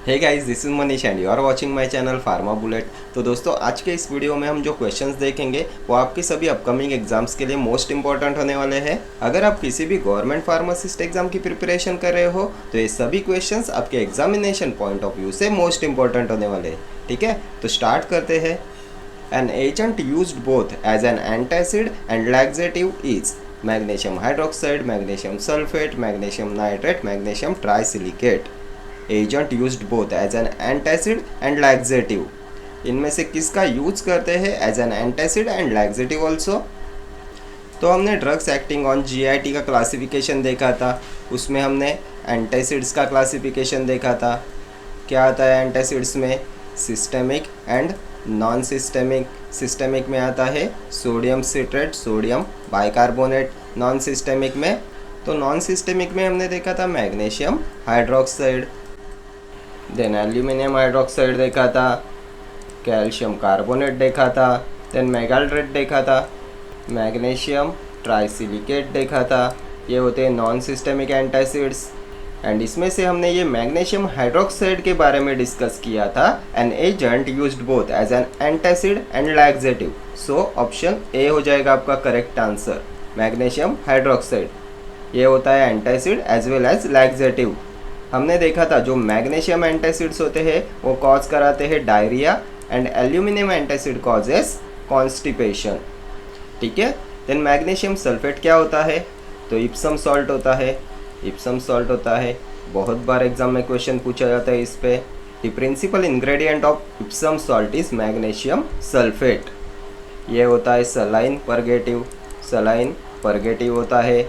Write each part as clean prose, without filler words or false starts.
Hey guys, this is Manish and you are watching my channel pharma bullet. तो दोस्तों, आज के इस वीडियो में हम जो क्वेश्चंस देखेंगे वो आपके सभी अपकमिंग एग्जाम्स के लिए मोस्ट इंपॉर्टेंट होने वाले हैं। अगर आप किसी भी गवर्नमेंट फार्मासिस्ट एग्जाम की प्रिपरेशन कर रहे हो तो ये सभी क्वेश्चंस आपके एग्जामिनेशन पॉइंट ऑफ व्यू से मोस्ट इंपॉर्टेंट होने वाले हैं। ठीक है, तो स्टार्ट करते हैं। An agent used both as an antacid and laxative is magnesium hydroxide, magnesium sulphate, magnesium nitrate, magnesium trisilicate. Agent used both as an antacid and laxative, इनमें से किसका यूज करते हैं as an antacid and laxative also. तो हमने drugs acting on GIT का classification देखा था, उसमें हमने एंटासिड्स का क्लासिफिकेशन देखा था। क्या आता है एंटासिड्स में? Systemic and non systemic. Systemic में आता है sodium citrate, sodium bicarbonate. Non systemic में, तो नॉन सिस्टेमिक में हमने देखा था magnesium hydroxide, then aluminium hydroxide देखा था, कैल्शियम कार्बोनेट देखा था, देन मेगाल्ट्रेट देखा था, मैग्नीशियम ट्राइसिलिकेट देखा था। ये होते हैं नॉन सिस्टेमिक एंटासिड्स। एंड इसमें से हमने ये मैग्नीशियम हाइड्रोक्साइड के बारे में डिस्कस किया था। An agent used both as an antacid and laxative. So option A हो जाएगा आपका करेक्ट आंसर, मैग्नीशियम हाइड्रोक्साइड। ये होता है antacid as well as laxative. हमने देखा था जो मैग्नीशियम एंटासिड्स होते हैं वो कॉज कराते हैं diarrhoea, and aluminium antacid causes constipation. ठीक है, देन मैग्नीशियम सल्फेट क्या होता है? तो इप्सम सॉल्ट होता है। इप्सम सॉल्ट होता है, बहुत बार एग्जाम में क्वेश्चन पूछा जाता है इस पे। The principal ingredient of Epsom salt is magnesium sulphate. ये होता है सलाइन परगेटिव, सलाइन परगेटिव होता है।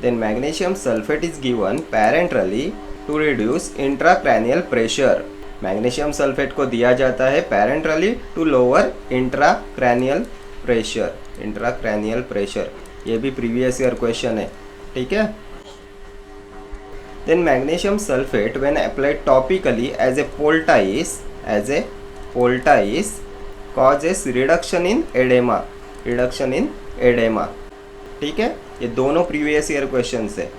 Then magnesium sulphate is given parenterally to reduce intracranial pressure. Magnesium sulphate को दिया जाता है parenterally to lower intracranial pressure. Intracranial pressure, ये भी प्रीवियस ईयर क्वेश्चन है। ठीक है, then magnesium sulphate when applied topically as a poultice causes reduction in oedema, reduction in oedema. ठीक है, ये दोनों प्रीवियस ईयर क्वेश्चन है।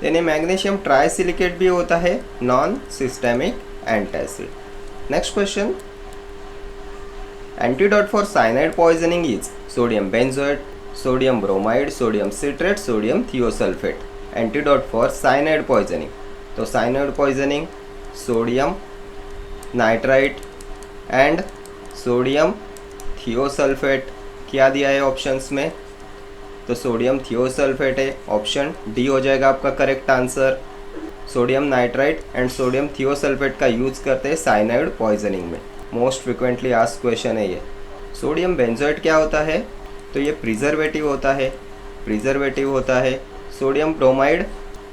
देन मैग्नीशियम ट्राइसिलिकेट भी होता है non systemic antacid. Next question, antidote for cyanide poisoning is sodium benzoate, sodium bromide, sodium citrate, sodium thiosulphate. Antidote for cyanide poisoning, तो cyanide poisoning sodium nitrite and sodium thiosulphate. क्या दिया है options में? तो sodium thiosulphate है, option D हो जाएगा आपका correct answer. Sodium nitrite and sodium thiosulphate का यूज करते हैं साइनाइड पॉइजनिंग में। मोस्ट फ्रिक्वेंटली आस्क्ड क्वेश्चन है ये। सोडियम बेंजोएट क्या होता है? तो ये प्रिजर्वेटिव होता है, प्रिजर्वेटिव होता है। सोडियम ब्रोमाइड,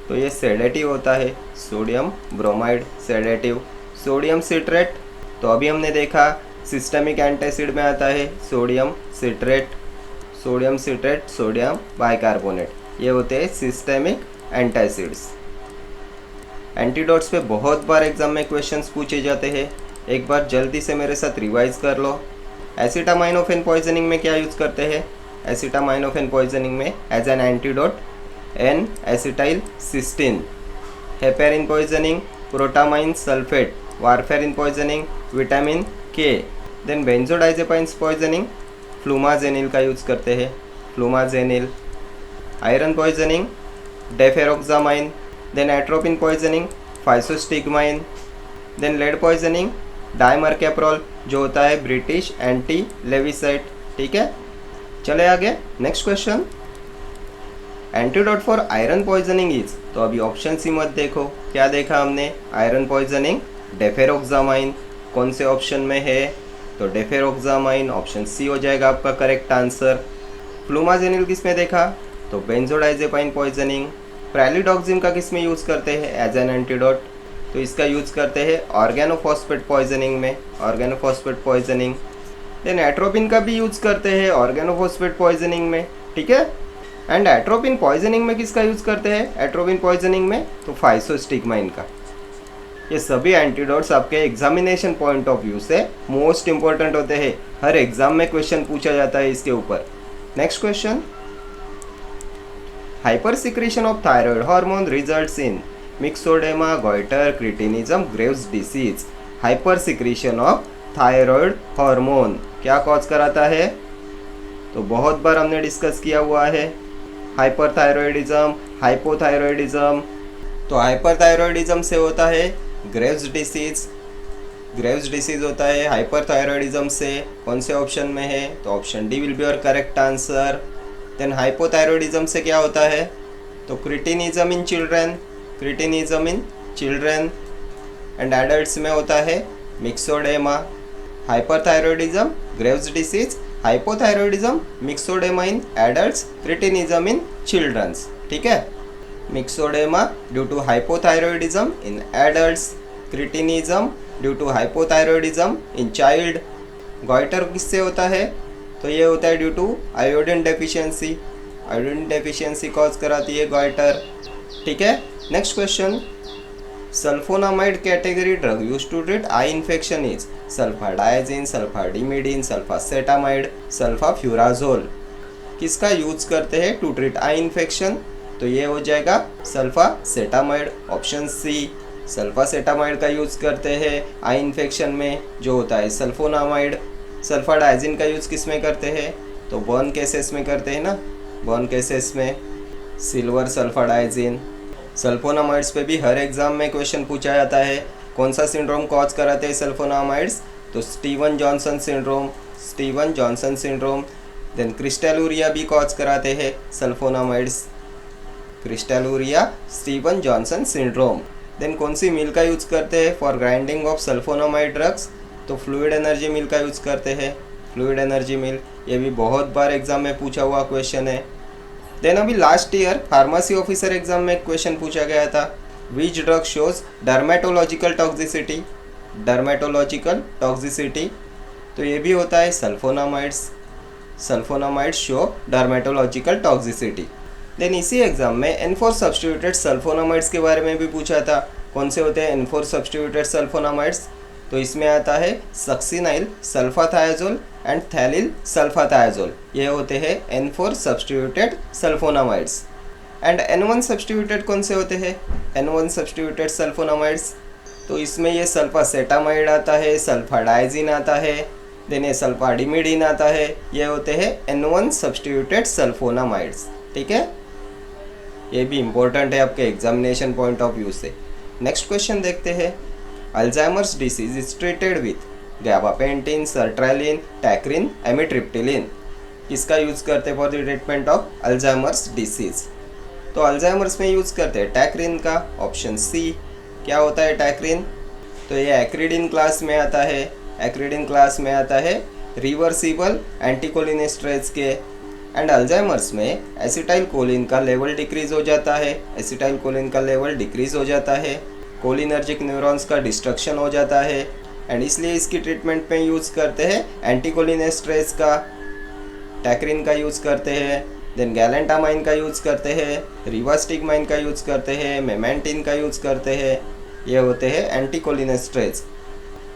तो ये सेडेटिव होता है, sodium bromide sedative. Sodium citrate, तो अभी हमने देखा सिस्टेमिक एंटासिड में आता है sodium citrate, sodium citrate, sodium bicarbonate. ये होते हैं सिस्टेमिक एंटासिड्स। एंटीडोट्स पे बहुत बार एग्जाम में क्वेश्चंस पूछे जाते हैं, एक बार जल्दी से मेरे साथ रिवाइज कर लो। एसिटामाइनोफेन पॉइजनिंग में क्या यूज़ करते हैं? एसिटामाइनोफेन पॉइजनिंग में as an antidote N acetylcysteine. Heparin poisoning protamine sulphate, warfarin poisoning vitamin K. Then benzodiazepines poisoning flumazenil का यूज़ करते हैं, flumazenil. Iron poisoning deferoxamine. Then atropine poisoning physostigmine. Then lead poisoning dimercaprol, जो होता है British anti lewisite. ठीक है, चले आगे। Next question, antidote for iron poisoning is, तो अभी ऑप्शन सी मत देखो, क्या देखा हमने? Iron poisoning deferoxamine. कौन से ऑप्शन में है? तो डेफेरोक्सामाइन, ऑप्शन सी हो जाएगा आपका करेक्ट आंसर। फ्लूमाजेनिल किस में देखा? तो बेंजोडाइजेपाइन पॉइजनिंग। प्रेलिडॉक्सिन का किस में यूज़ करते हैं एज एन एंटीडोट? तो इसका यूज़ करते हैं ऑर्गेनोफॉस्फेट पॉइजनिंग में, ऑर्गेनोफॉस्फेट पॉइजनिंग। देन एट्रोपिन का भी यूज़ करते हैं ऑर्गेनोफॉस्फेट पॉइजनिंग में। ठीक है, एंड एट्रोपिन पॉइजनिंग में किसका यूज़ करते हैं? एट्रोपिन पॉइजनिंग में तो फाइसोस्टिग्माइन का। ये सभी एंटीडोट्स आपके एग्जामिनेशन पॉइंट ऑफ व्यू से मोस्ट इंपॉर्टेंट होते हैं, हर एग्जाम में क्वेश्चन पूछा जाता है इसके ऊपर। Next question, hyper secretion of thyroid hormone results in myxoedema, goitre, cretinism, Graves disease. Hyper secretion of thyroid hormone क्या कॉज कराता है? तो बहुत बार हमने डिस्कस किया हुआ है, हाइपरथायरॉयडिज्म, हाइपोथायरॉयडिज्म। तो हाइपरथायरॉयडिज्म से होता है ग्रेव्स डिसीज, ग्रेव्स डिसीज होता है हाइपरथायरॉयडिज्म से। कौन से ऑप्शन में है? तो option D will be your correct answer. Then hypothyroidism से क्या होता है? तो cretinism in children, cretinism in children and adults में होता है myxoedema. Hyperthyroidism, Graves disease, hypothyroidism, myxoedema in adults, cretinism in childrens. ठीक है, myxoedema due to hypothyroidism in adults, cretinism due to hypothyroidism in child. Goitre किससे होता है? तो ये होता है due to iodine deficiency, iodine deficiency cause कराती है गॉइटर। ठीक है, next question, sulphonamide category drug use to treat eye infection is sulfadiazine, sulfadimidine, sulfacetamide, sulfafurazole. किसका यूज करते हैं टू ट्रीट आई इन्फेक्शन? तो ये हो जाएगा सल्फासेटामाइड, ऑप्शन सी। सल्फासेटामाइड का यूज करते हैं आई इन्फेक्शन में, जो होता है सल्फोनामाइड। सल्फाडाइजिन का यूज किस में करते हैं? तो बर्न केसेस में करते हैं ना, बर्न केसेस में सिल्वर सल्फाडाइजिन। सल्फोनामाइड्स पे भी हर एग्जाम में क्वेश्चन पूछा जाता है, कौन सा सिंड्रोम कॉज कराते हैं सल्फोनामाइड्स? तो Steven Johnson syndrome, Steven Johnson syndrome. Then crystalluria भी कॉज कराते हैं sulphonamides, crystalluria, Steven Johnson syndrome. Then कौन सी मिल का यूज करते हैं for grinding of sulphonamide drugs? तो फ्लूइड एनर्जी मिल का यूज करते हैं, फ्लूइड एनर्जी मिल। ये भी बहुत बार एग्जाम में पूछा हुआ क्वेश्चन है। देन अभी last year pharmacy officer exam में क्वेश्चन पूछा गया था, which drug shows dermatological toxicity, dermatological toxicity. तो ये भी होता है sulfonamides, sulfonamides show dermatological toxicity. Then इसी एग्जाम में N4 सब्स्टिट्यूटेड सल्फोनामाइड्स के बारे में भी पूछा था, कौन से होते हैं N4 सब्स्टिट्यूटेड सल्फोनामाइड्स? तो इसमें आता है सक्सिनाइल सल्फाथायाजोल एंड थैलिल सल्फाथायाजोल, ये होते हैं N4 substituted sulphonamides. And N1 substituted कौन से होते हैं? N1 सब्स्टिट्यूटेड सल्फोनामाइड्स, तो इसमें ये सल्फासेटामाइड आता है, सल्फाडाइजिन आता है, देन ये सल्फाडिमिडीन आता है, ये होते हैं N1 सब्स्टिट्यूटेड सल्फोनामाइड्स। ठीक है, ये भी इम्पोर्टेंट है आपके एग्जामिनेशन पॉइंट ऑफ व्यू से। नेक्स्ट क्वेश्चन देखते हैं, Alzheimer's disease is treated with gabapentin, sertraline, tacrine, amitriptyline. किसका यूज करते हैं for the treatment of Alzheimer's disease? तो अल्जाइमर्स में यूज करते हैं टैक्रिन का, ऑप्शन सी। क्या होता है टैक्रिन? तो ये एक्रिडिन क्लास में आता है, एक्रिडिन क्लास में आता है रिवर्सिबल एंटीकोलिनेस्टरेज के। एंड अल्जाइमर्स में एसिटाइल कोलिन का लेवल डिक्रीज हो जाता है, एसिटाइल कोलिन का लेवल डिक्रीज हो जाता है, कोलिनर्जिक न्यूरॉन्स का डिस्ट्रक्शन हो जाता है, एंड इसलिए इसकी ट्रीटमेंट में यूज़ करते हैं एंटीकोलिनेस्टरेज का, टैक्रिन का यूज़ करते हैं, देन गैलेंटामाइन का यूज़ करते हैं, रिवास्टिगमाइन का यूज़ करते हैं, मेमेंटिन का यूज़ करते हैं, ये होते हैं एंटीकोलिनेस्टरेज।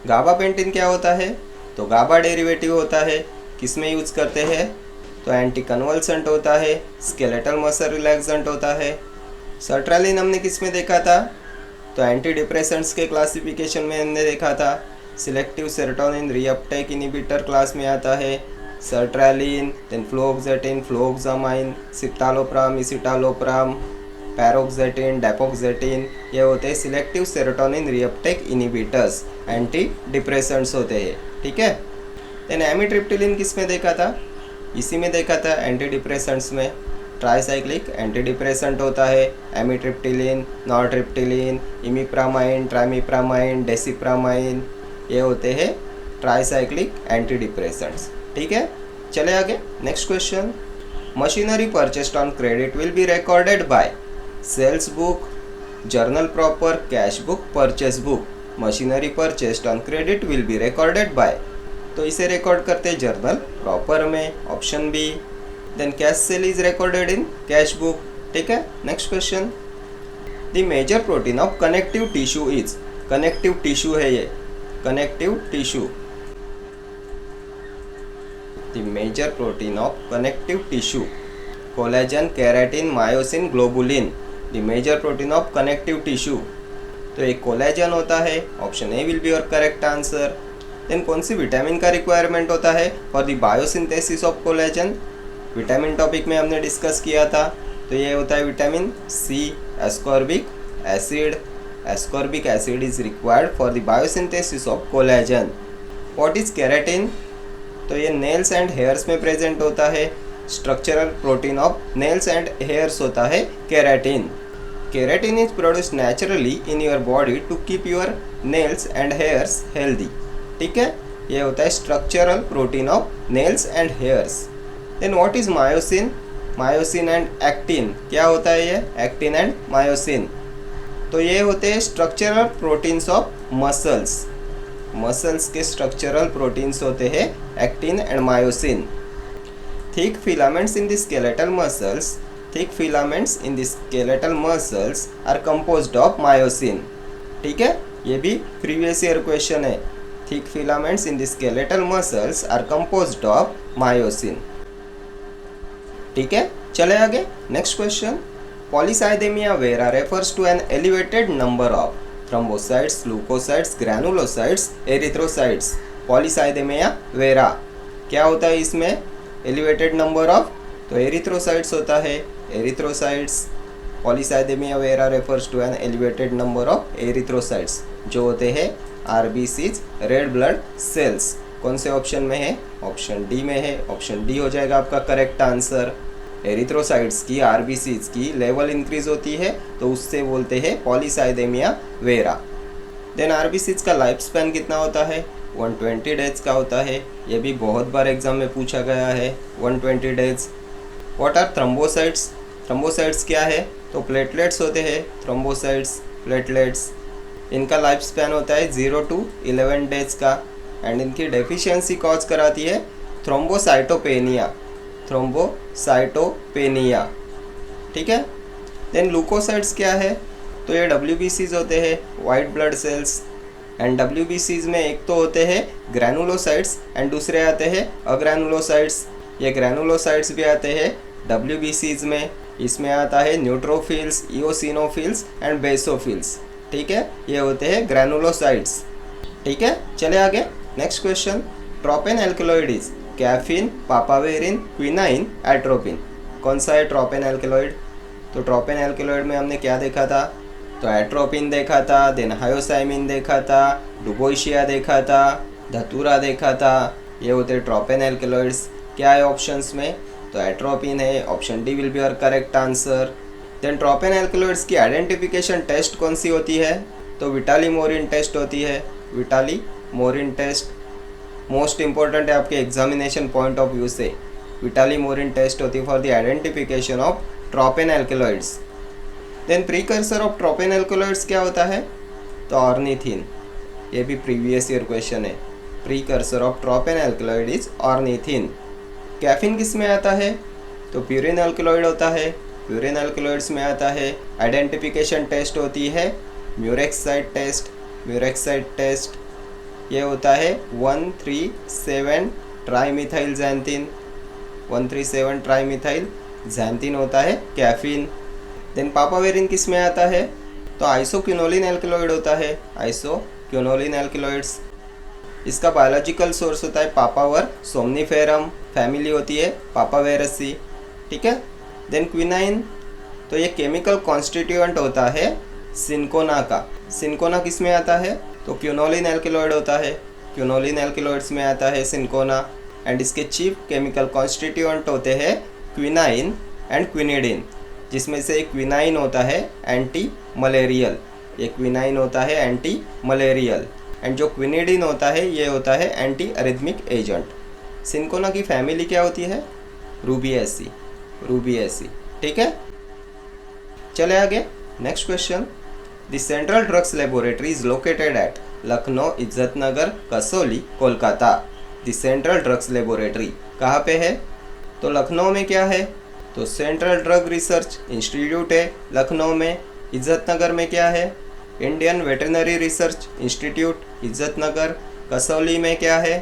गाबापेंटिन क्या होता है? तो गाबा डेरिवेटिव होता है, किस में यूज़ करते हैं? तो एंटी कन्वल्सेंट होता है, स्केलेटल मसल रिलैक्सेंट होता है। सर्ट्रैलिन हमने किस में देखा था? तो एंटी डिप्रेसेंट्स के क्लासिफिकेशन में हमने देखा था, selective serotonin reuptake inhibitor class में आता है सर्ट्रैलिन, देन फ्लोक्सेटिन, फ्लोक्सामाइन, सिप्टालोप्राम, इसिटालोप्राम, पैरोक्सेटिन, डेपोक्सेटिन, ये होते हैं selective serotonin reuptake inhibitors, anti depressants होते हैं। ठीक है, देन एमिट्रिप्टिलिन किस में देखा था? इसी में देखा था एंटी डिप्रेसेंट्स में, ट्राइसाइक्लिक एंटी डिप्रेसेंट होता है एमिट्रिप्टिलिन, नॉरट्रिप्टिलिन, इमिप्रामाइन, ट्राइमिप्रामाइन, डेसिप्रामाइन, ये होते हैं ट्राइसाइक्लिक एंटी डिप्रेसेंट्स। ठीक है, चले आगे। Next question, machinery purchased on credit will be recorded by sales book, journal proper, cash book, purchase book. Machinery purchased on credit will be recorded by, तो इसे रिकॉर्ड करते हैं जर्नल प्रॉपर में, option B. Then cash sale is recorded in cash book. ठीक है, next question, the major protein of connective tissue is, connective tissue है ये, connective tissue, the major protein of connective tissue, collagen, keratin, myosin, globulin. The major protein of connective tissue, तो एक collagen होता है, option A will be your correct answer. Then कौन सी vitamin का requirement होता है for the biosynthesis of collagen, vitamin topic में हमने डिस्कस किया था, तो ये होता है vitamin C, ascorbic acid. Ascorbic acid is required for the biosynthesis of collagen. What is keratin, तो ये नेल्स एंड हेयर्स में प्रेजेंट होता है, structural protein of nails and hairs होता है keratin. Keratin is produced naturally in your body to keep your nails and hairs healthy, ठीक है, ये होता है structural protein of nails and hairs. Then what is myosin, myosin and actin, क्या होता है ये, एक्टिन एंड मायोसिन, तो ये होते हैं structural proteins of muscles, muscles के स्ट्रक्चरल प्रोटीन्स होते हैं actin and myosin. Thick filaments in the skeletal muscles, thick filaments in the skeletal muscles are composed of myosin, ठीक है, ये भी प्रीवियस ईयर क्वेश्चन है। Thick filaments in the skeletal muscles are composed of myosin, ठीक है। चले आगे, next question, polycythaemia vera refers to an elevated number of thrombocytes, leucocytes, granulocytes, erythrocytes. Polycythemia vera क्या होता है इसमें, एलिवेटेड नंबर ऑफ, तो एरिथ्रोसाइट्स होता है, erythrocytes. Polycythemia vera refers to an elevated number of erythrocytes, जो होते हैं आरबीसीज, रेड ब्लड सेल्स। कौन से ऑप्शन में है, ऑप्शन डी में है, ऑप्शन डी हो जाएगा आपका करेक्ट आंसर। एरिथ्रोसाइट्स की, आरबीसीज की लेवल इंक्रीज होती है तो उससे बोलते हैं पॉलीसाइथेमिया वेरा। देन आरबीसीज का लाइफ स्पैन कितना होता है, 120 डेज का होता है, ये भी बहुत बार एग्जाम में पूछा गया है, 120 days. What are thrombocytes, thrombocytes क्या है, तो प्लेटलेट्स होते हैं, थ्रोम्बोसाइट्स प्लेटलेट्स, इनका लाइफ स्पैन होता है 0 to 11 डेज का, एंड इनकी डेफिशिएंसी कॉज कराती है थ्रोम्बोसाइटोपेनिया, थ्रोम्बोसाइटोपेनिया, ठीक है। देन लुकोसाइट्स क्या है, तो ये डब्ल्यूबीसीज होते हैं, वाइट ब्लड सेल्स, एंड डब्ल्यूबीसीज में एक तो होते हैं ग्रैनुलोसाइट्स एंड दूसरे आते हैं अग्रैनुलोसाइट्स। ये ग्रैनुलोसाइट्स भी आते हैं डब्ल्यूबीसीज में, इसमें आता है न्यूट्रोफिल्स, इओसिनोफिल्स एंड बेसोफिल्स, ठीक है, ये होते हैं ग्रैनुलोसाइट्स, ठीक है। चले आगे, next question, tropane alkaloid is caffeine, papaverine, quinine, atropine. कौन सा है ट्रोपेन एल्कलॉइड, तो ट्रोपेन एल्कलॉइड में हमने क्या देखा था, तो एट्रोपिन देखा था, देन हायोसाइमिन देखा था, डुबोइशिया देखा था, धतूरा देखा था, ये होते ट्रोपेन एल्कलॉइड्स। क्या है ऑप्शंस में, तो एट्रोपिन है, option D will be your correct answer. Then tropane alkaloids की आइडेंटिफिकेशन टेस्ट कौन सी होती है, तो विटाली मोरिन टेस्ट होती है, Vitali Morin test most important है आपके एग्जामिनेशन पॉइंट ऑफ व्यू से। विटाली मोरिन टेस्ट होती है for the identification of tropane alkaloids. Then precursor of tropane alkaloids क्या होता है, तो ऑर्निथिन, ये भी प्रीवियस ईयर क्वेश्चन है, precursor of tropane alkaloid is ornithine. Caffeine किस में आता है, तो प्यूरिन एल्कलॉइड होता है, प्यूरिन एल्कलॉइड्स में आता है। आइडेंटिफिकेशन टेस्ट होती है म्यूरेक्साइड टेस्ट, म्यूरेक्साइड टेस्ट, ये होता है 137 ट्राईमिथाइल ज़ैंथिन, 137 ट्राईमिथाइल ज़ैंथिन होता है कैफीन। देन पापावेरिन किस में आता है, तो आइसोक्विनोलिन एल्कलॉइड होता है, आइसोक्विनोलिन एल्कलॉइड्स। इसका बायोलॉजिकल सोर्स होता है पापावर सोमनीफेरम, फैमिली होती है पापावेरेसी, ठीक है। देन क्विनाइन, तो ये केमिकल कॉन्स्टिट्यूएंट होता है सिनकोना का, सिनकोना किस में आता है, तो क्विनोलिन एल्कलॉइड होता है, क्विनोलिन एल्कलॉइड्स में आता है सिनकोना, एंड इसके चीफ केमिकल कॉन्स्टिट्यूएंट होते हैं क्विनाइन एंड क्विनिडिन, जिसमें से एक क्विनाइन होता है एंटी मलेरियल, ये क्विनाइन होता है एंटी मलेरियल, एंड जो क्विनिडिन होता है ये होता है एंटी अरिथमिक एजेंट। सिनकोना की फैमिली क्या होती है, रूबिएसी, रूबिएसी, ठीक है। चले आगे, next question, the central drugs laboratory is located at Lucknow, Izzatnagar, Kasauli, Kolkata. The central drugs laboratory कहाँ पे है, तो लखनऊ में क्या है, तो सेंट्रल ड्रग रिसर्च इंस्टीट्यूट है लखनऊ में। इज्जतनगर में क्या है, Indian veterinary research institute Izzatnagar. Kasauli में क्या है,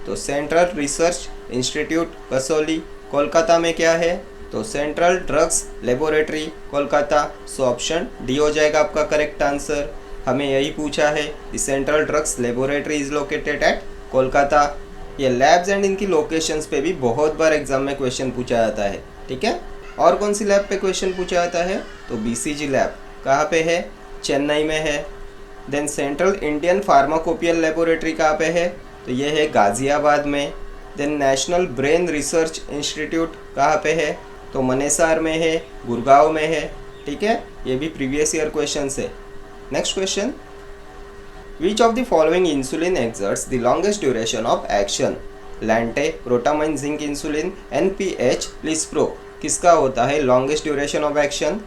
तो central research institute Kasauli. Kolkata में क्या है, तो central drugs laboratory Kolkata, so option D हो जाएगा आपका करेक्ट आंसर। हमें यही पूछा है, the central drugs laboratory is located at Kolkata. ये लैब्स एंड इनकी लोकेशंस पे भी बहुत बार एग्जाम में क्वेश्चन पूछा जाता है, ठीक है। और कौन सी लैब पे क्वेश्चन पूछा जाता है, तो बीसीजी लैब कहाँ पे है, चेन्नई में है। Then central Indian pharmacopoeial laboratory कहाँ पे है, तो ये है गाज़ियाबाद में। Then national brain research institute कहाँ पे है, तो मनेसार में है, गुड़गांव में है, ठीक है। ये भी प्रीवियस ईयर क्वेश्चन है। Next question, which of the following insulin exerts the longest duration of action, lente, protamine, zinc insulin, NPH, lispro, किसका होता है लॉन्गेस्ट ड्यूरेशन ऑफ एक्शन।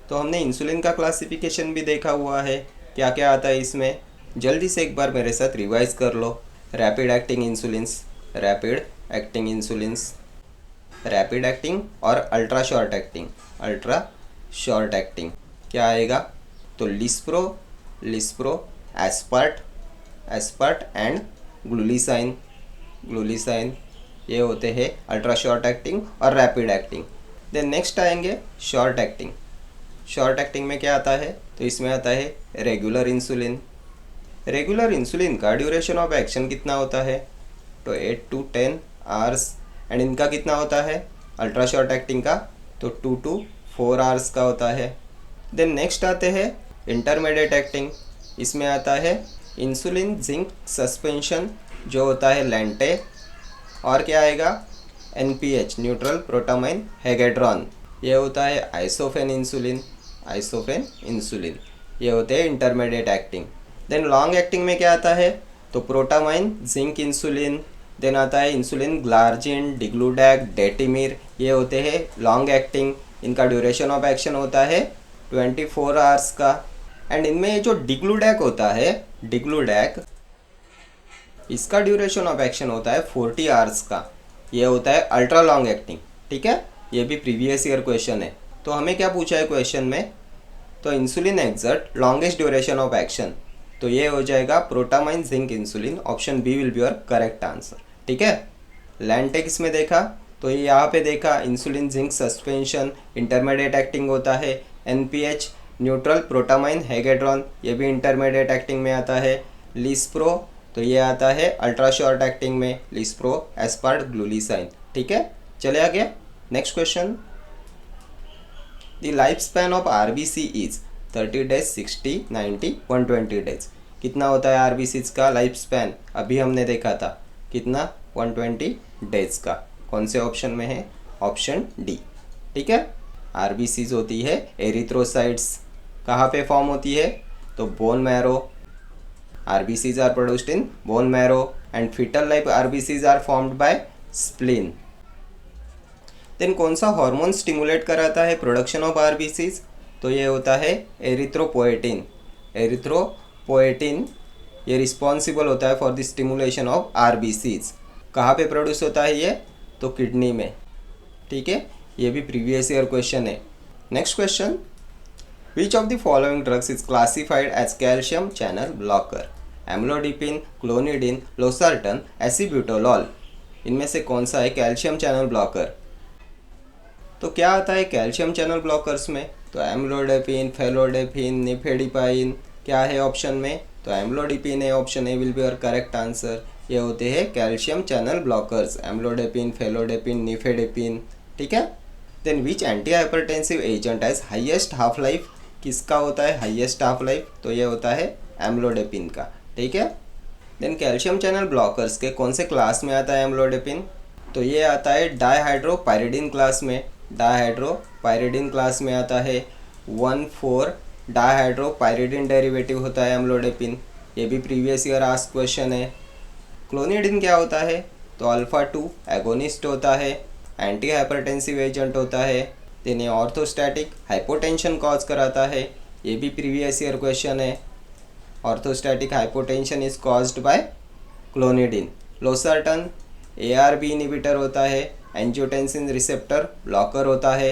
तो हमने इंसुलिन का क्लासिफिकेशन भी देखा हुआ है, क्या क्या आता है इसमें, जल्दी से एक बार मेरे साथ रिवाइज कर लो। Rapid acting insulins, rapid acting insulins, rapid acting और ultra short acting, ultra short acting क्या आएगा, तो lispro, lispro, aspart, aspart and glulisine, glulisine, ये होते हैं अल्ट्रा शॉर्ट एक्टिंग और रैपिड एक्टिंग। देन नेक्स्ट आएंगे शॉर्ट एक्टिंग। शॉर्ट एक्टिंग में क्या आता है, तो इसमें आता है रेगुलर इंसुलिन। रेगुलर इंसुलिन का ड्यूरेशन ऑफ एक्शन कितना होता है, तो 8 to 10 आवर्स, एंड इनका कितना होता है अल्ट्रा शॉर्ट एक्टिंग का, तो 2 to 4 आवर्स का होता है। देन नेक्स्ट आते हैं इंटरमीडिएट एक्टिंग। इसमें आता है इंसुलिन जिंक सस्पेंशन जो होता है लेंटे, और क्या आएगा एनपीएच, न्यूट्रल प्रोटामाइन हेगेड्रॉन, ये होता है आइसोफेन इंसुलिन, आइसोफेन इंसुलिन, ये होते हैं intermediate acting. Then long acting में क्या आता है, तो प्रोटामाइन, जिंक इंसुलिन, देन आता है इंसुलिन ग्लार्जिन, डिग्लूडैक, डेटिमिर, ये होते हैं लॉन्ग एक्टिंग। इनका ड्यूरेशन ऑफ एक्शन होता है 24 आवर्स का। एंड इनमें ये जो डिग्लूडैक होता है, डिग्लूडैक, इसका ड्यूरेशन ऑफ एक्शन होता है 40 आवर्स का। ये होता है अल्ट्रा लॉन्ग एक्टिंग, ठीक है। ये भी प्रीवियस ईयर क्वेश्चन है। तो हमें क्या पूछा है क्वेश्चन में, तो insulin exert longest duration of action, तो ये हो जाएगा protamine zinc insulin, option B will be your correct answer, ठीक है। लैंटे किसमें देखा, तो ये यहाँ पे देखा insulin zinc suspension, intermediate acting होता है। एनपीएच, न्यूट्रल प्रोटामाइन हेगेड्रॉन, ये भी इंटरमीडिएट एक्टिंग में आता है। लिस्प्रो, तो ये आता है अल्ट्रा शॉर्ट एक्टिंग में, लिस्प्रो, एस्पार्ट, ग्लूलिसाइन, ठीक है। चले आगे next question, the life span of RBC is 30 days, 60, 90, 120 days. कितना होता है आरबीसीज का लाइफ स्पैन, अभी हमने देखा था कितना, 120 डेज का। कौन से ऑप्शन में है, ऑप्शन डी, ठीक है। आरबीसीज होती है एरिथ्रोसाइट्स, कहाँ पे फॉर्म होती है, तो bone marrow. RBCs are produced in bone marrow and fetal life RBCs are formed by spleen. Then कौन सा हार्मोन स्टिमुलेट कराता है प्रोडक्शन ऑफ आरबीसीज, तो ये होता है एरिथ्रोपोएटिन। एरिथ्रोपोएटिन ये रिस्पॉन्सिबल होता है for the stimulation of RBCs. कहाँ पे प्रोड्यूस होता है ये, तो किडनी में, ठीक है। ये भी प्रीवियस ईयर क्वेश्चन है। Next question, which of the following drugs is classified as calcium channel blocker, amlodipine, clonidine, losartan, acebutolol. इनमें से कौन सा है कैल्शियम चैनल ब्लॉकर। तो क्या आता है कैल्शियम चैनल ब्लॉकर्स में, तो एम्लोडिपिन, फेलोडिपिन, निफेडिपाइन, क्या है ऑप्शन में, तो एम्लोडिपिन है, option A will be your correct answer. ये होते हैं calcium channel blockers, amlodipine, felodipine, nifedipine, ठीक है। Then which anti hypertensive agent has highest half life, किसका होता है हाईएस्ट हाफ लाइफ, तो ये होता है एम्लोडिपिन का, ठीक है। देन कैल्शियम चैनल ब्लॉकर्स के कौन से क्लास में आता है एम्लोडिपिन, तो ये आता है डाइहाइड्रोपायरिडिन क्लास में, डाइहाइड्रोपायरिडिन क्लास में आता है। 1,4 डाइहाइड्रोपायरिडिन डेरिवेटिव होता है एम्लोडिपिन, ये भी प्रीवियस ईयर आस्क क्वेश्चन है। क्लोनिडिन क्या होता है, तो अल्फा 2 एगोनिस्ट होता है, एंटी हाइपरटेंसिव एजेंट होता है। देन ये ऑर्थोस्टैटिक हाइपोटेंशन कॉज कराता है, ये भी प्रीवियस ईयर क्वेश्चन है। Orthostatic hypotension is caused by clonidine. Losartan ARB inhibitor होता है, एंजियोटेंसिन रिसेप्टर ब्लॉकर होता है।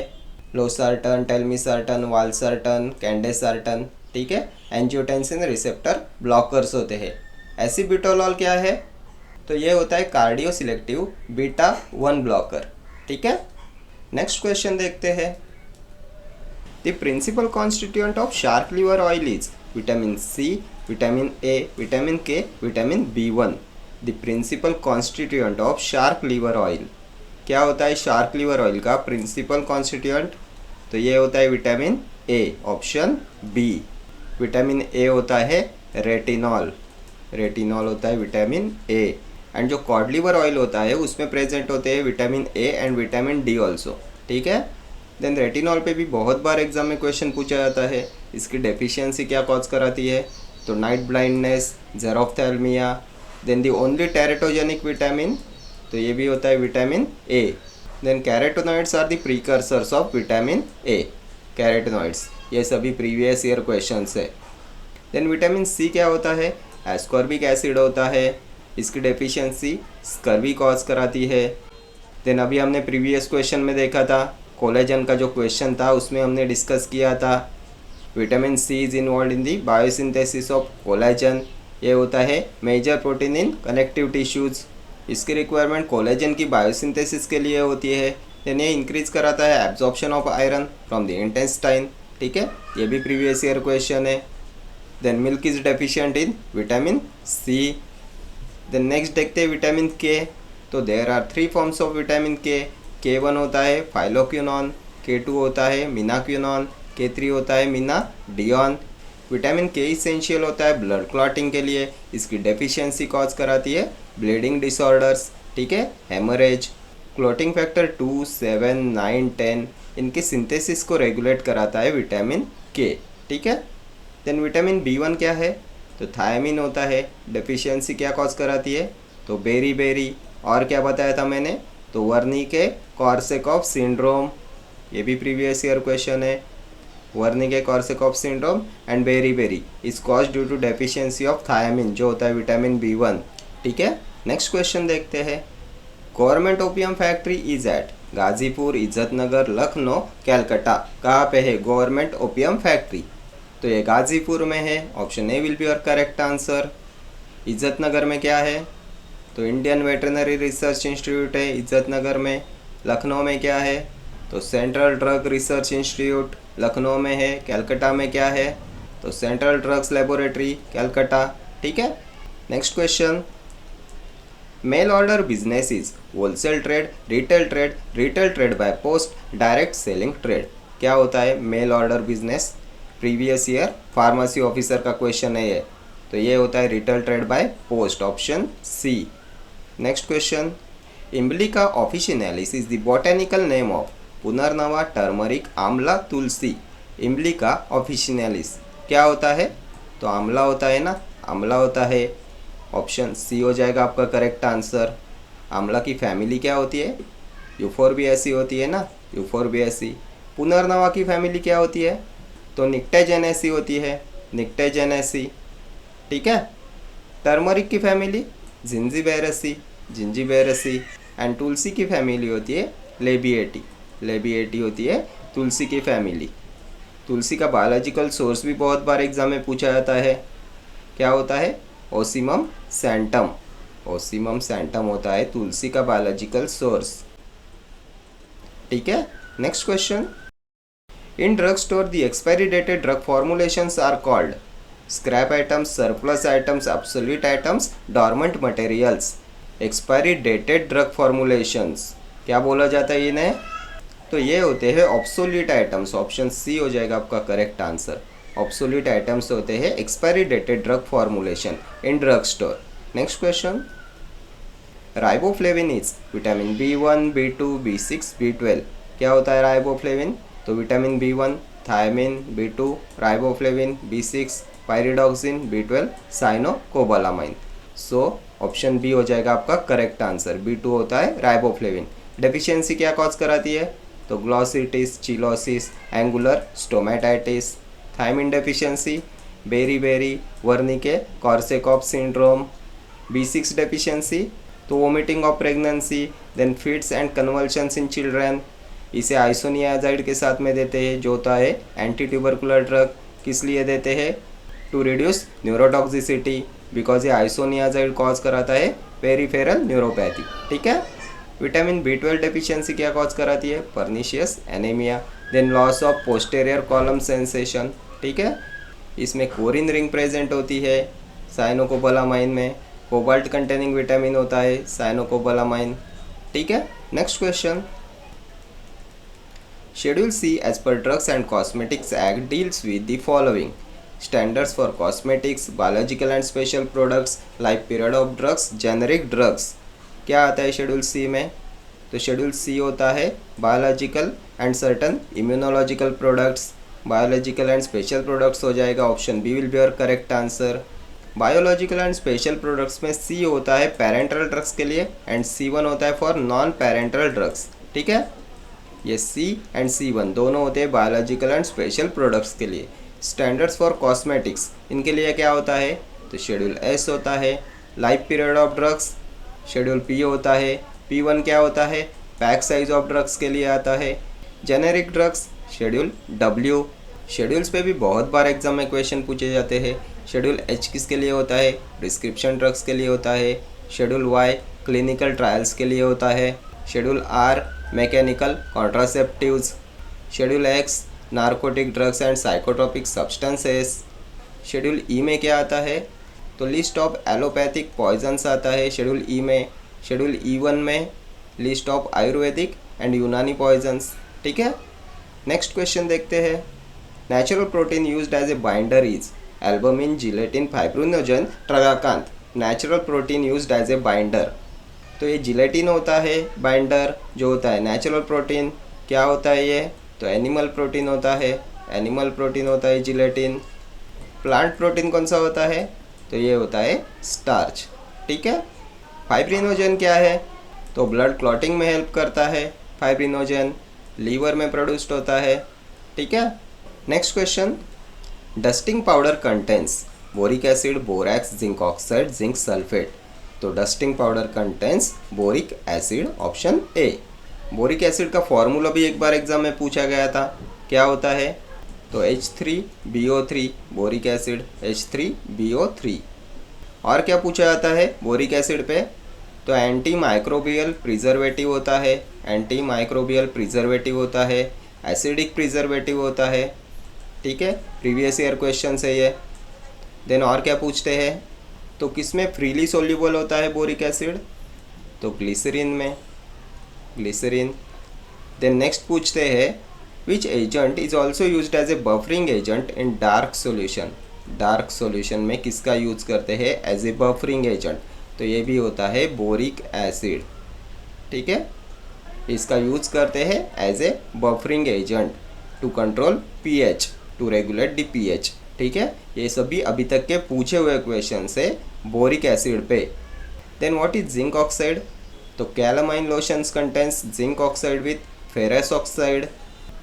लोसार्टन, टेलमिसार्टन, वालसार्टन, कैंडेसार्टन, ठीक है, एंजियोटेंसिन रिसेप्टर ब्लॉकर्स होते हैं। एसिब्यूटोलॉल क्या है, तो ये होता है कार्डियो सिलेक्टिव बीटा 1 ब्लॉकर, ठीक है। नेक्स्ट क्वेश्चन देखते हैं। The principal constituent of shark liver oil is vitamin C, vitamin A, vitamin K, vitamin B1। The principal constituent of shark liver oil, क्या होता है शार्क लिवर ऑयल का principal constituent? तो ये होता है vitamin A, option B. Vitamin A होता है रेटिनॉल, रेटिनॉल होता है विटामिन ए। एंड जो कॉड लिवर ऑयल होता है उसमें प्रेजेंट होते हैं vitamin A and vitamin D also, ठीक है। देन रेटिनॉल पे भी बहुत बार एग्जाम में क्वेश्चन पूछा जाता है, इसकी डेफिशिएंसी क्या कॉज कराती है? तो night blindness, xerophthalmia. Then the only teratogenic vitamin, तो ये भी होता है vitamin A. Then carotenoids are the precursors of vitamin A, carotenoids, ये सभी प्रीवियस ईयर क्वेश्चंस है। देन विटामिन सी क्या होता है? एस्कॉर्बिक एसिड होता है, इसकी डेफिशिएंसी स्कर्वी कॉज कराती है। देन अभी हमने प्रीवियस क्वेश्चन में देखा था, कोलेजन का जो क्वेश्चन था उसमें हमने डिस्कस किया था vitamin C is involved in the biosynthesis of collagen, ये होता है major protein in connective tissues. इसकी रिक्वायरमेंट कोलेजन की बायोसिंथेसिस के लिए होती है। देन ये इंक्रीज कराता है absorption of iron from the intestine, ठीक है, ये भी प्रीवियस ईयर क्वेश्चन है। Then milk is deficient in vitamin C. Then next देखते हैं विटामिन के। तो there are 3 forms of vitamin के। K1 होता है फाइलोक्विनोन, K2 होता है मीनाक्विनोन, K3 होता है मीनाडियोन। विटामिन के इसेंशियल होता है ब्लड क्लॉटिंग के लिए, इसकी डेफिशिएंसी कॉज कराती है ब्लीडिंग डिसऑर्डर्स, ठीक है, हेमरेज। क्लॉटिंग फैक्टर 2, 7, 9, 10 इनकी सिंथेसिस को रेगुलेट कराता है विटामिन के, ठीक है। देन विटामिन B1 क्या है? तो थायमिन होता है, डेफिशिएंसी क्या कॉज कराती है? तो बेरी। और क्या बताया था मैंने? तो वर्निके कॉर्सैकॉफ सिंड्रोम, ये भी प्रीवियस ईयर क्वेश्चन है। Wernicke Korsakoff syndrome and beri is cause due to deficiency of thiamine, जो होता है विटामिन B1, ठीक है। नेक्स्ट क्वेश्चन देखते हैं। Government opium factory is at Ghazipur, Izzatnagar, Lucknow, Calcutta. कहाँ पे है गवर्नमेंट ओपियम फैक्ट्री? तो ये गाजीपुर में है, option A will be your correct answer. Izzatnagar में क्या है? तो इंडियन वेटरनरी रिसर्च इंस्टीट्यूट है इज्जतनगर में। लखनऊ में क्या है? तो central drug research institute Lucknow में है। कैलकाटा में क्या है? तो सेंट्रल ड्रग्स लेबोरेटरी कैलकाटा, ठीक है। Next question. Mail order business is wholesale trade, retail trade by post, direct selling trade. क्या होता है mail order business? Previous year pharmacy officer का क्वेश्चन है ये, तो ये होता है retail trade by post, option C. Next question. Emblica officinalis is the botanical name of punarnava, turmeric, amla, tulsi. इम्बलिका ऑफिशिनालिस क्या होता है? तो आंवला होता है ना, आंवला होता है, ऑप्शन सी हो जाएगा आपका करेक्ट आंसर। आंवला की फैमिली क्या होती है? यूफोर्बिएसी होती है ना, यूफोर्बिएसी। पुनर्नवा की फैमिली क्या होती है? तो निक्टेजेनेसी होती है, निक्टेजेनेसी, ठीक है। टर्मरिक की फैमिली जिंजीबेरेसी एंड तुलसी की फैमिली होती है लेबिएटी होती है तुलसी की फैमिली। तुलसी का बायोलॉजिकल सोर्स भी बहुत बार एग्जाम में पूछा जाता है, क्या होता है? ओसिमम सैंटम, ओसिमम सैंटम होता है तुलसी का बायोलॉजिकल सोर्स, ठीक है। Next question. In drug store the expiry dated drug formulations are called scrap items, surplus items, obsolete items, dormant materials. Expiry dated drug formulations क्या बोला जाता है इन्हें? तो ये होते हैं ऑब्सोलीट आइटम्स, ऑप्शन सी हो जाएगा आपका करेक्ट आंसर। ऑब्सोलीट आइटम्स होते हैं expiry dated drug formulation in drug store. Next question. Riboflavin is vitamin B1, B2, B6, B12। क्या होता है राइबोफ्लेविन? तो vitamin B1, thiamine, B2, riboflavin, B6, pyridoxine, B12, cyanocobalamin. So option B हो जाएगा आपका correct answer. B2 होता है riboflavin. Deficiency क्या कॉज कराती है? तो glossitis, cheilosis, angular stomatitis. Thiamine deficiency beri, Wernicke Korsakoff syndrome. B6 deficiency तो vomiting of pregnancy, then fits and convulsions in children. इसे आइसोनियाजाइड के साथ में देते हैं, जो होता है एंटी ट्यूबरकुलर ड्रग। किस लिए देते हैं? टू रिड्यूस न्यूरोटॉक्सिसिटी, बिकॉज ये आइसोनियाजाइड कॉज कराता है पेरिफेरल न्यूरोपैथी, ठीक है। विटामिन B12 डेफिशिएंसी क्या कॉज कराती है? Pernicious anaemia. Then loss of posterior column sensation, ठीक है, इसमें कोरिन रिंग प्रेजेंट होती है साइनोकोबालामाइन में। कोबाल्ट कंटेनिंग विटामिन होता है साइनोकोबालामाइन, ठीक है। Next question, schedule C as per drugs and cosmetics act deals with the following: standards for cosmetics, biological and special products, life period of drugs, generic drugs. क्या आता है schedule सी में? तो schedule C होता है biological and certain immunological products. Biological and special products हो जाएगा, option B will be your correct answer. Biological and special products में सी होता है पेरेंटल ड्रग्स के लिए एंड C1 होता है फॉर नॉन पेरेंटल ड्रग्स, ठीक है। ये C एंड C1 दोनों होते हैं बायोलॉजिकल एंड स्पेशल प्रोडक्ट्स के लिए। स्टैंडर्ड्स फॉर कॉस्मेटिक्स, इनके लिए क्या होता है? तो शेड्यूल S होता है। Life period of drugs, schedule P होता है। P1 क्या होता है? पैक साइज ऑफ ड्रग्स के लिए आता है। Generic drugs, schedule W। Schedules पे भी बहुत बार एग्जाम में क्वेश्चन पूछे जाते हैं। शेड्यूल H किसके लिए होता है? प्रिस्क्रिप्शन ड्रग्स के लिए होता है। शेड्यूल Y क्लिनिकल ट्रायल्स के लिए होता है। Schedule R mechanical contraceptives. Schedule X narcotic drugs and psychotropic substances. Schedule E में क्या आता है? तो लिस्ट ऑफ एलोपैथिक पॉइजन्स आता है शेड्यूल E में। शेड्यूल E1 में list of Ayurvedic and Unani poisons, ठीक है। नेक्स्ट क्वेश्चन देखते हैं। Natural protein used as a binder is albumin, gelatin, fibrinogen, tragacanth. Natural protein used as a binder, तो ये जिलेटिन होता है बाइंडर जो होता है। नेचुरल प्रोटीन क्या होता है ये? तो एनिमल प्रोटीन होता है। एनिमल प्रोटीन होता है जिलेटिन। प्लांट प्रोटीन कौन सा होता है? तो ये होता है स्टार्च, ठीक है। फाइब्रिनोजन क्या है? तो ब्लड क्लॉटिंग में हेल्प करता है फाइब्रिनोजन, लीवर में प्रोड्यूस्ड होता है, ठीक है। Next question, dusting powder contains boric acid, borax, zinc oxide, zinc sulphate. तो dusting powder contains boric acid, option A. Boric acid का फॉर्मूला भी एक बार एग्जाम में पूछा गया था, क्या होता है? तो H3BO3 बोरिक एसिड, H3BO3। और क्या पूछा जाता है बोरिक एसिड पे? तो एंटी माइक्रोबियल प्रिजर्वेटिव होता है। एंटी माइक्रोबियल प्रिजर्वेटिव होता है, एसिडिक प्रिजर्वेटिव होता है, ठीक है। प्रीवियस ईयर क्वेश्चन है ये। देन और क्या पूछते हैं? तो किस में फ्रीली सोल्यूबल होता है बोरिक एसिड? तो ग्लिसरीन में, ग्लिसरीन। देन नेक्स्ट पूछते हैं, which agent is also used as a buffering agent in dark solution. Dark solution में किसका यूज करते हैं एज ए बफरिंग एजेंट? तो ये भी होता है बोरिक एसिड, ठीक है। इसका यूज करते हैं as a buffering agent to control pH, to regulate the pH, ठीक है। ये सभी अभी तक के पूछे हुए क्वेश्चन से बोरिक एसिड पे। Then what is zinc oxide? तो calamine lotions contains zinc oxide with ferrous oxide.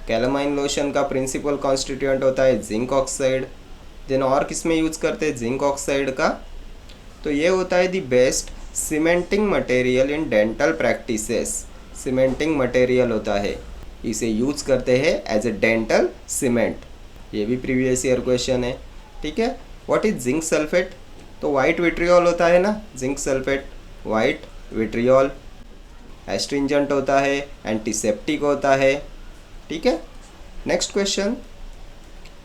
Calamine lotion का प्रिंसिपल कॉन्स्टिट्यूएंट होता है जिंक ऑक्साइड। देन और किस में यूज करते हैं जिंक ऑक्साइड का? तो ये होता है the best cementing material in dental practices. Cementing material होता है, इसे यूज करते हैं एज ए डेंटल सीमेंट। ये भी प्रीवियस ईयर क्वेश्चन है, ठीक है। What is zinc sulphate? तो वाइट विट्रियोल होता है ना zinc sulphate, white vitriol. Astringent होता है, एंटीसेप्टिक होता है, ठीक है। Next question,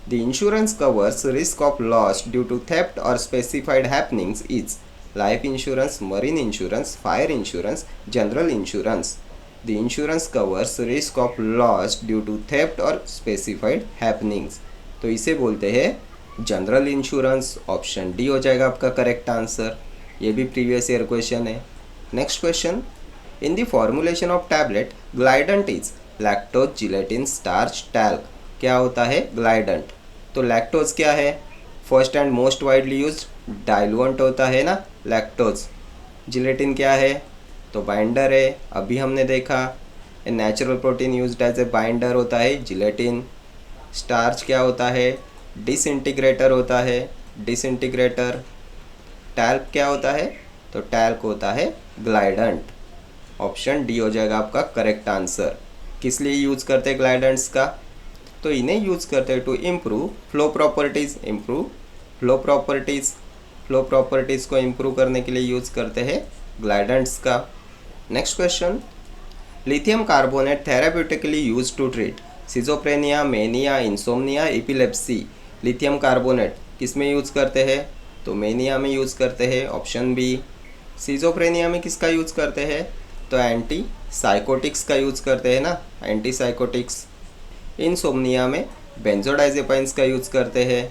the insurance covers risk of loss due to theft और specified happenings is life insurance, marine insurance, fire insurance, general insurance. The insurance covers risk of loss due to theft और specified happenings, तो इसे बोलते हैं general insurance. Option D हो जाएगा आपका correct answer. ये भी प्रीवियस ईयर क्वेश्चन है। Next question, in the formulation of tablet glidant is lactose, gelatin, starch, talc. क्या होता है ग्लाइडेंट? तो लैक्टोज क्या है? First and most widely used diluent होता है ना लैक्टोज। जिलेटिन क्या है? तो बाइंडर है, अभी हमने देखा। A natural protein used as a binder होता है जिलेटिन। स्टार्च क्या होता है? डिसइंटीग्रेटर होता है, डिसइंटीग्रेटर। टैल्क क्या होता है? तो टैल्क होता है ग्लाइडेंट। ऑप्शन डी हो जाएगा आपका करेक्ट आंसर। किस लिए यूज़ करते हैं ग्लाइडेंट्स का? तो इन्हें यूज़ करते हैं to improve flow properties, improve flow properties. Flow properties को इम्प्रूव करने के लिए यूज़ करते हैं ग्लाइडेंट्स का। Next question, lithium carbonate therapeutically use to treat schizophrenia, mania, insomnia, epilepsy. Lithium carbonate किस में यूज़ करते हैं? तो मेनिया में यूज़ करते हैं, ऑप्शन बी। सिजोफ्रेनिया में किसका यूज़ करते हैं? तो एंटी साइकोटिक्स का यूज़ करते हैं ना, एंटी साइकोटिक्स। इंसोम्निया में बेंजोडाइजेपाइंस का यूज़ करते हैं।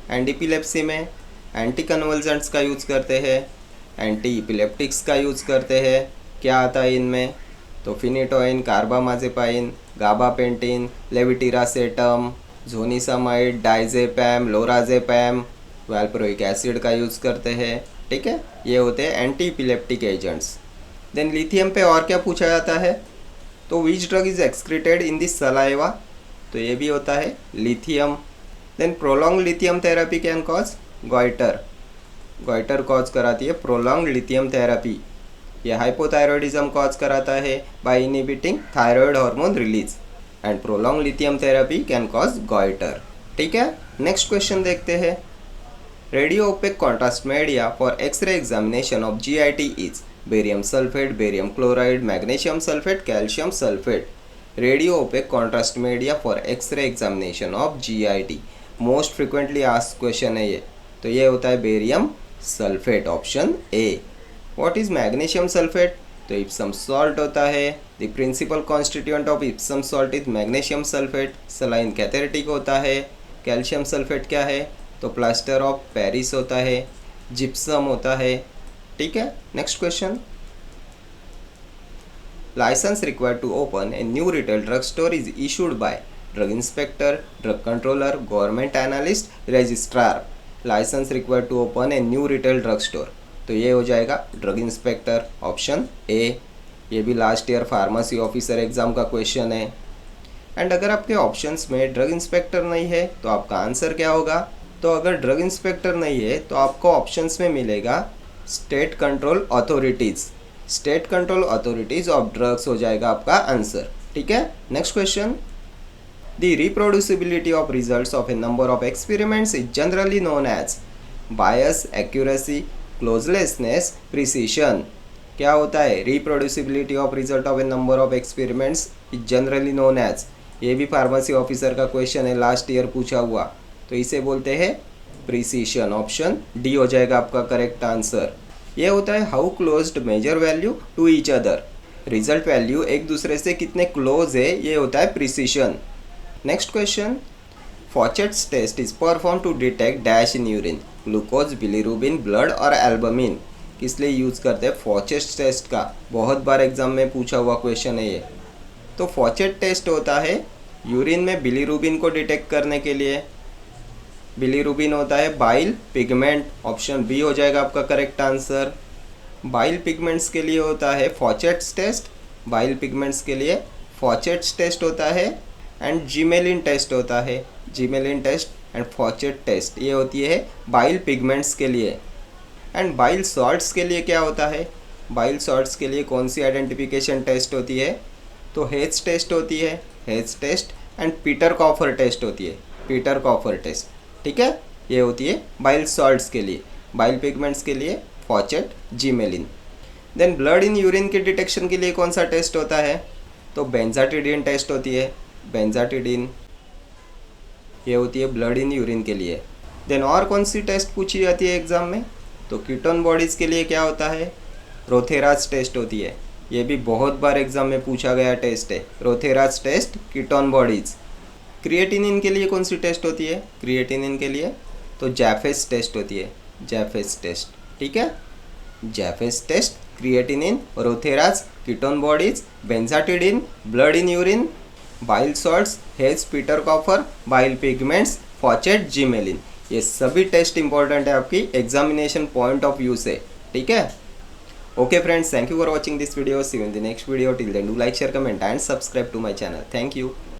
एंड एपिलेप्सी में एंटी कन्वल्जेंट्स का यूज़ करते हैं, एंटी एपिलेप्टिक्स का यूज़ करते हैं। क्या आता है इनमें? तो phenytoin, carbamazepine, gabapentin, levetiracetam, zonisamide, diazepam, lorazepam, valproic acid का यूज़ करते हैं। ठीक है, ये होते हैं anti epileptic agents. Then lithium पे और क्या पूछा जाता है? तो which drug is excreted in this saliva? तो ये भी होता है lithium. Then prolong lithium therapy can cause goitre. Goitre cause कराती है प्रोलॉन्ग लिथियम थेरेपी। यह हाइपोथायरॉयडिज्म कॉज कराता है by inhibiting thyroid hormone release, and prolong lithium therapy can cause goitre. ठीक है, नेक्स्ट क्वेश्चन देखते हैं। Radio opaque contrast media for X ray examination of GIT is barium sulphate, barium chloride, magnesium sulphate, calcium sulphate. Radio opaque contrast media for X ray examination of GIT, most frequently asked question है ये। तो ये होता है barium sulphate, option A. What is magnesium sulphate? तो Epsom salt होता है। The principal constituent of Epsom salt is magnesium sulphate. Saline कैथेरेटिक होता है। कैल्शियम सल्फेट क्या है? तो प्लास्टर ऑफ पेरिस होता है, जिप्सम होता है। ठीक है, next question. Licence required to open a new retail drug store is issued by drug inspector, drug controller, government analyst, registrar. Licence required to open a new retail drug store, तो ये हो जाएगा drug inspector, option A. ये भी last year pharmacy officer exam का question है। And अगर आपके ऑप्शंस में ड्रग इंस्पेक्टर नहीं है तो आपका आंसर क्या होगा? तो अगर ड्रग इंस्पेक्टर नहीं है तो आपको ऑप्शंस में मिलेगा state control authorities. State control authorities of drugs हो जाएगा आपका आंसर। ठीक है, next question. The reproducibility of results of a number of experiments is generally known as bias, accuracy, closeness, precision. क्या होता है? Reproducibility of result of a number of experiments is generally known as. ये भी pharmacy officer का question है, last year पूछा हुआ। तो इसे बोलते हैं प्रिसीशन, ऑप्शन डी हो जाएगा आपका करेक्ट आंसर। ये होता है how closed measure value to each other. Result value एक दूसरे से कितने क्लोज है, ये होता है precision. Next question. Fouchet's test is perform to detect dash in urine, glucose, bilirubin, blood और एल्बमिन। किस लिए यूज़ करते हैं फॉचेट्स टेस्ट का? बहुत बार एग्जाम में पूछा हुआ क्वेश्चन है ये। तो फॉचेट टेस्ट होता है यूरिन में बिलीरुबिन को डिटेक्ट करने के लिए। बिलीरुबिन होता है बाइल पिगमेंट, ऑप्शन बी हो जाएगा आपका करेक्ट आंसर। बाइल पिगमेंट्स के लिए होता है फॉचेट्स टेस्ट, बाइल पिगमेंट्स के लिए फॉचेट्स टेस्ट होता है। एंड जिमेलिन टेस्ट होता है, जिमेलिन टेस्ट एंड फॉचेट टेस्ट ये होती है बाइल पिगमेंट्स के लिए। एंड बाइल सॉल्ट्स के लिए क्या होता है? बाइल सॉल्ट्स के लिए कौन सी आइडेंटिफिकेशन टेस्ट होती है? तो हेज टेस्ट होती है, Hay's test, and Pettenkofer test होती है, पीटर कॉफर टेस्ट। ठीक है, ये होती है बाइल सॉल्ट्स के लिए। बाइल पिगमेंट्स के लिए फॉचेट, जिमेलिन। देन ब्लड इन यूरिन के डिटेक्शन के लिए कौन सा टेस्ट होता है? तो बेंजाटिडिन टेस्ट होती है, बेंजाटिडिन ये होती है ब्लड इन यूरिन के लिए। देन और कौन सी टेस्ट पूछी जाती है एग्जाम में? तो कीटोन बॉडीज़ के लिए क्या होता है? रोथेराज टेस्ट होती है। ये भी बहुत बार एग्जाम में पूछा गया टेस्ट है, रोथेराज टेस्ट, कीटोन बॉडीज़। क्रिएटिनिन के लिए कौन सी टेस्ट होती है? क्रिएटिनिन के लिए तो जैफेस टेस्ट होती है, जैफेस टेस्ट। ठीक है, Jaffe's test, creatinine, Rothera's, ketone bodies, benzidine, blood in urine, bile salts, Hay's, Pettenkofer, bile pigments, Fouchet, Gmelin. ये सभी टेस्ट इंपॉर्टेंट है आपकी एग्जामिनेशन पॉइंट ऑफ व्यू से। ठीक है, okay friends, thank you for watching this video. See you in the next video. Till then do like, share, comment and subscribe to my channel. Thank you.